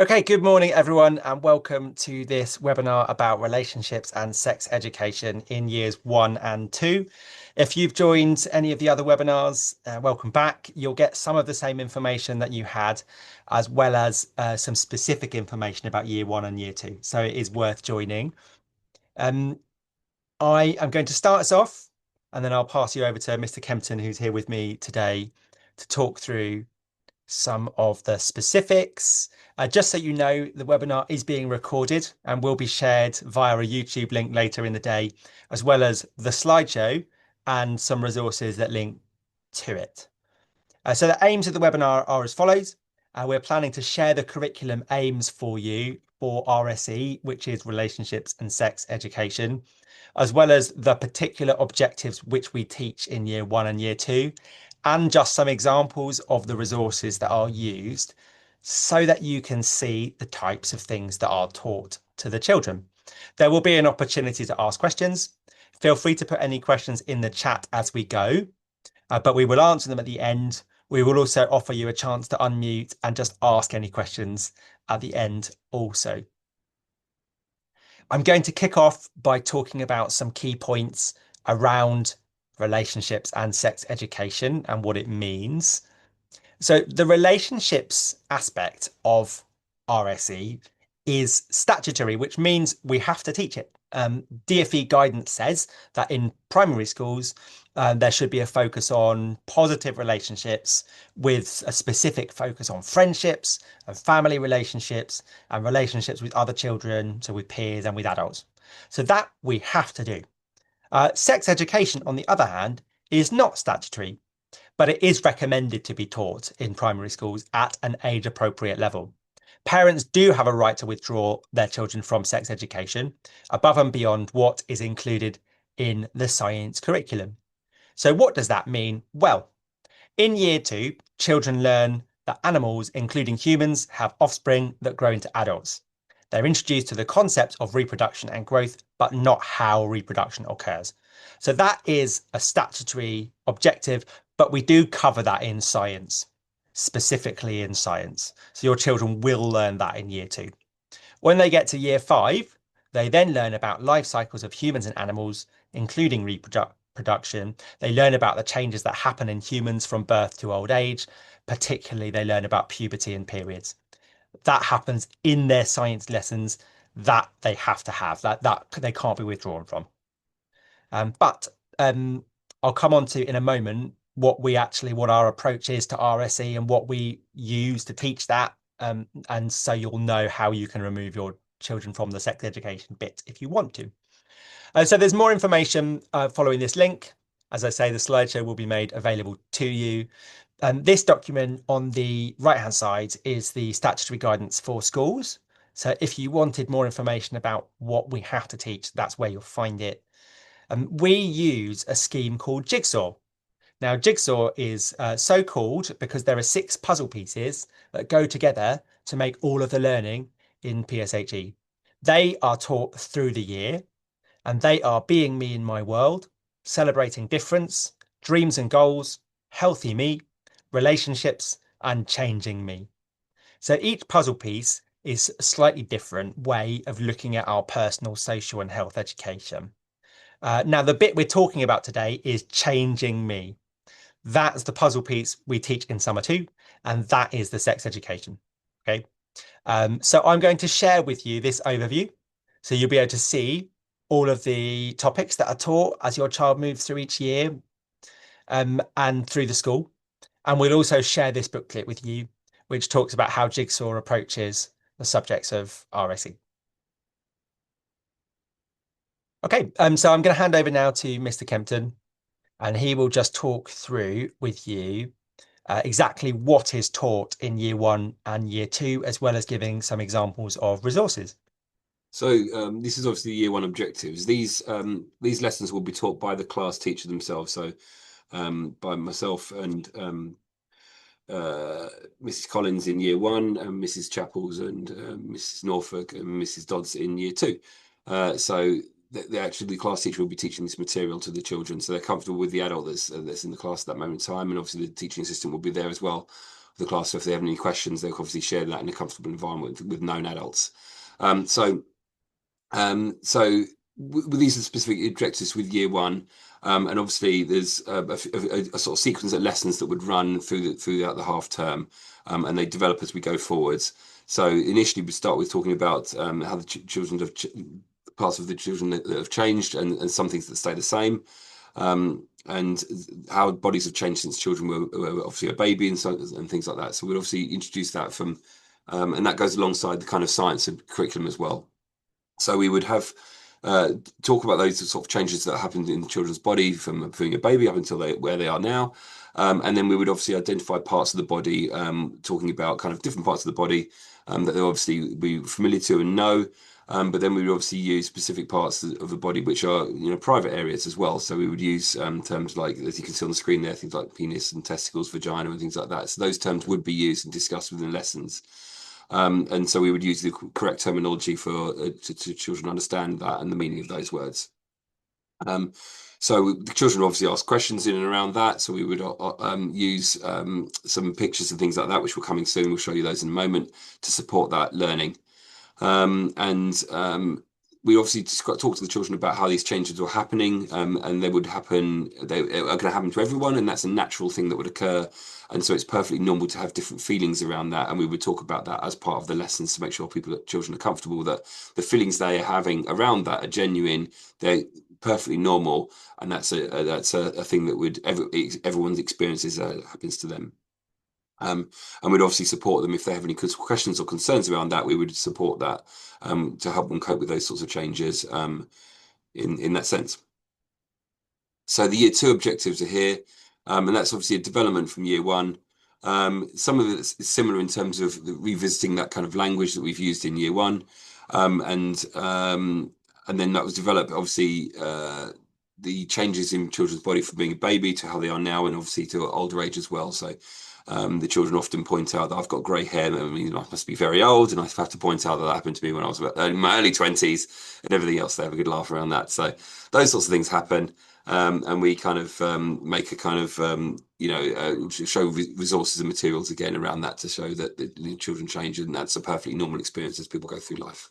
Okay, good morning, everyone, and welcome to this webinar about relationships and sex education in years 1 and 2. If you've joined any of the other webinars, welcome back. You'll get some of the same information that you had, as well as some specific information about year 1 and year 2. So it is worth joining. Um, I am going to start us off, and then I'll pass you over to Mr. Kempton, who's here with me today, to talk through some of the specifics. Just so you know, the webinar is being recorded and will be shared via a YouTube link later in the day, as well as the slideshow and some resources that link to it. So the aims of the webinar are as follows. We're planning to share the curriculum aims for you for RSE, which is relationships and sex education, as well as the particular objectives which we teach in year 1 and year 2, and just some examples of the resources that are used so that you can see the types of things that are taught to the children. There will be an opportunity to ask questions. Feel free to put any questions in the chat as we go, but we will answer them at the end. We will also offer you a chance to unmute and just ask any questions at the end also. I'm going to kick off by talking about some key points around relationships and sex education and what it means. So the relationships aspect of RSE is statutory, which means we have to teach it. DfE guidance says that in primary schools, there should be a focus on positive relationships with a specific focus on friendships and family relationships and relationships with other children, so with peers and with adults. So that we have to do. Sex education, on the other hand, is not statutory, but it is recommended to be taught in primary schools at an age appropriate level. Parents do have a right to withdraw their children from sex education above and beyond what is included in the science curriculum. So what does that mean? Well, in year 2, children learn that animals, including humans, have offspring that grow into adults. They're introduced to the concept of reproduction and growth, but not how reproduction occurs. So that is a statutory objective, but we do cover that in science, specifically in science. So your children will learn that in year 2. When they get to year 5, they then learn about life cycles of humans and animals, including reproduction. They learn about the changes that happen in humans from birth to old age. Particularly, they learn about puberty and periods. That happens in their science lessons that they have to have, that they can't be withdrawn from. But I'll come on to in a moment what our approach is to RSE and what we use to teach that. And so you'll know how you can remove your children from the sex education bit if you want to. So there's more information following this link. As I say, the slideshow will be made available to you. This document on the right-hand side is the statutory guidance for schools. So if you wanted more information about what we have to teach, that's where you'll find it. We use a scheme called Jigsaw. Now, Jigsaw is so called because there are 6 puzzle pieces that go together to make all of the learning in PSHE. They are taught through the year, and they are being me in my world, celebrating difference, dreams and goals, healthy me, relationships, and changing me. So each puzzle piece is a slightly different way of looking at our personal, social, and health education. Now, the bit we're talking about today is changing me. That's the puzzle piece we teach in summer 2, and that is the sex education. Okay. So I'm going to share with you this overview. So you'll be able to see all of the topics that are taught as your child moves through each year and through the school. And we'll also share this booklet with you, which talks about how Jigsaw approaches the subjects of RSE. Okay, so I'm going to hand over now to Mr. Kempton, and he will just talk through with you exactly what is taught in year 1 and year 2, as well as giving some examples of resources. So this is obviously year 1 objectives. These lessons will be taught by the class teacher themselves. So by myself and Mrs. Collins in year 1, and Mrs. Chappells and Mrs. Norfolk and Mrs. Dodds in year 2. So the class teacher will be teaching this material to the children, so they're comfortable with the adult that's in the class at that moment in time, and obviously the teaching assistant will be there as well the class. So if they have any questions, they'll obviously share that in a comfortable environment with known adults. So these are specific objectives with year one. And obviously there's a sort of sequence of lessons that would run throughout the half term, and they develop as we go forwards. So initially we start with talking about how the children have parts of the children that have changed, and some things that stay the same, and how bodies have changed since children were obviously a baby and things like that. So we'd obviously introduce that from, and that goes alongside the kind of science and curriculum as well. So we would have talk about those sort of changes that happened in the children's body from being a baby up until where they are now. And then we would obviously identify parts of the body, talking about kind of different parts of the body that they'll obviously be familiar to and know. But then we would obviously use specific parts of the body, which are, private areas as well. So we would use terms like, as you can see on the screen there, things like penis and testicles, vagina, and things like that. So those terms would be used and discussed within lessons. And so we would use the correct terminology for to children understand that and the meaning of those words. So the children obviously ask questions in and around that. So we would use some pictures and things like that, which will coming soon. We'll show you those in a moment to support that learning. We obviously just got to talk to the children about how these changes were happening, and they are going to happen to everyone, and that's a natural thing that would occur. And so it's perfectly normal to have different feelings around that. And we would talk about that as part of the lessons to make sure children are comfortable that the feelings they are having around that are genuine, they're perfectly normal, and that's a thing that everyone's experiences happens to them. And we'd obviously support them if they have any questions or concerns around that. We would support that to help them cope with those sorts of changes in that sense. So the year two objectives are here, and that's obviously a development from year one. Some of it is similar in terms of revisiting that kind of language that we've used in year one, and then that was developed obviously the changes in children's body from being a baby to how they are now, and obviously to older age as well. So the children often point out that I've got grey hair. I mean, I must be very old, and I have to point out that happened to me when I was in my early 20s, and everything else. They have a good laugh around that. So those sorts of things happen, and we kind of make a kind of show resources and materials again around that to show that the children change, and that's a perfectly normal experience as people go through life.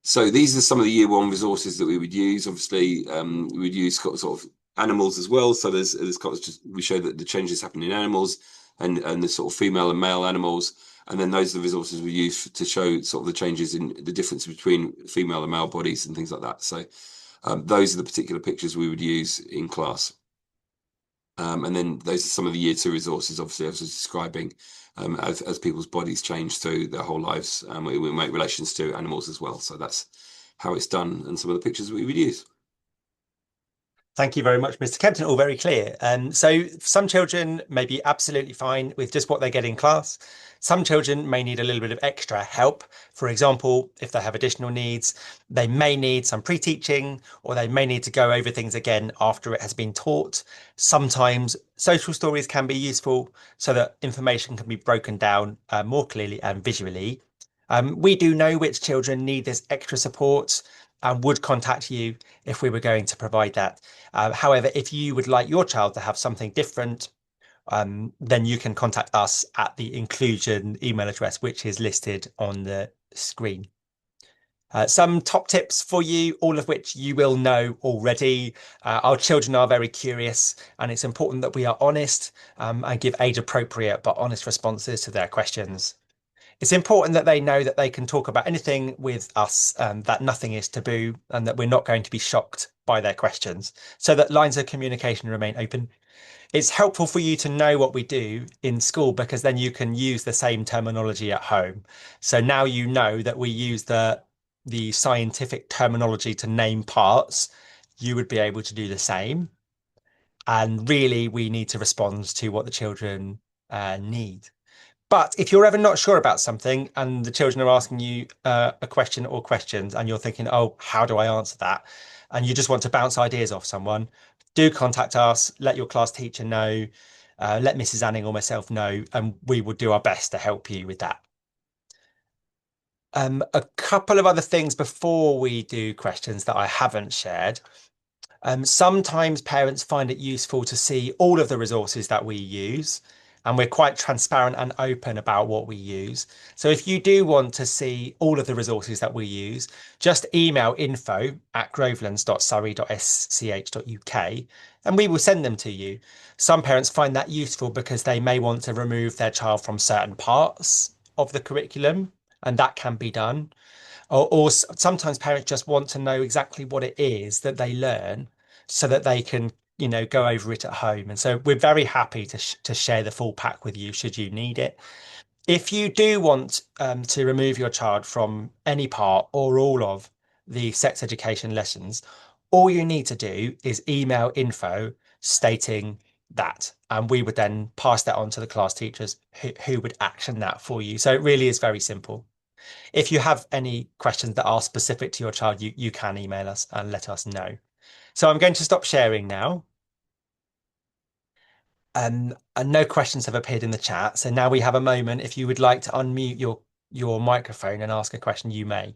So these are some of the year one resources that we would use. Obviously, we would use sort of animals as well. So we show that the changes happen in animals and the sort of female and male animals. And then those are the resources we use to show sort of the changes in the difference between female and male bodies and things like that. So those are the particular pictures we would use in class. And then those are some of the year two resources, obviously, as I was describing, as people's bodies change through their whole lives. We make relations to animals as well. So that's how it's done, and some of the pictures we would use. Thank you very much, Mr. Kempton. All very clear. So some children may be absolutely fine with just what they get in class. Some children may need a little bit of extra help. For example, if they have additional needs, they may need some pre-teaching, or they may need to go over things again after it has been taught. Sometimes social stories can be useful so that information can be broken down more clearly and visually. We do know which children need this extra support and would contact you if we were going to provide that. However, if you would like your child to have something different, then you can contact us at the inclusion email address, which is listed on the screen. Some top tips for you, all of which you will know already. Our children are very curious, and it's important that we are honest and give age appropriate but honest responses to their questions. It's important that they know that they can talk about anything with us, that nothing is taboo, and that we're not going to be shocked by their questions, so that lines of communication remain open. It's helpful for you to know what we do in school, because then you can use the same terminology at home. So now you know that we use the scientific terminology to name parts. You would be able to do the same. And really, we need to respond to what the children need. But if you're ever not sure about something and the children are asking you a question or questions, and you're thinking, oh, how do I answer that? And you just want to bounce ideas off someone, do contact us, let your class teacher know, let Mrs. Anning or myself know, and we will do our best to help you with that. A couple of other things before we do questions that I haven't shared. Sometimes parents find it useful to see all of the resources that we use. and we're quite transparent and open about what we use. So if you do want to see all of the resources that we use, just email info@grovelands.surrey.sch.uk and we will send them to you. Some parents find that useful because they may want to remove their child from certain parts of the curriculum, and that can be done. Or sometimes parents just want to know exactly what it is that they learn so that they can, go over it at home. And so we're very happy to share the full pack with you should you need it. If you do want to remove your child from any part or all of the sex education lessons, all you need to do is email info stating that, and we would then pass that on to the class teachers who would action that for you. So it really is very simple. If you have any questions that are specific to your child, you can email us and let us know. So I'm going to stop sharing now. And no questions have appeared in the chat. So now we have a moment. If you would like to unmute your microphone and ask a question, you may.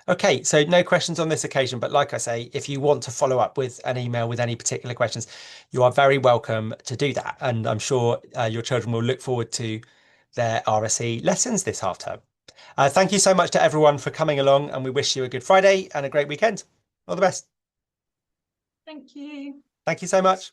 Okay, so no questions on this occasion, but like I say, if you want to follow up with an email with any particular questions, you are very welcome to do that. And I'm sure your children will look forward to their RSE lessons this half term. Thank you so much to everyone for coming along, and we wish you a good Friday and a great weekend. All the best. Thank you. Thank you so much.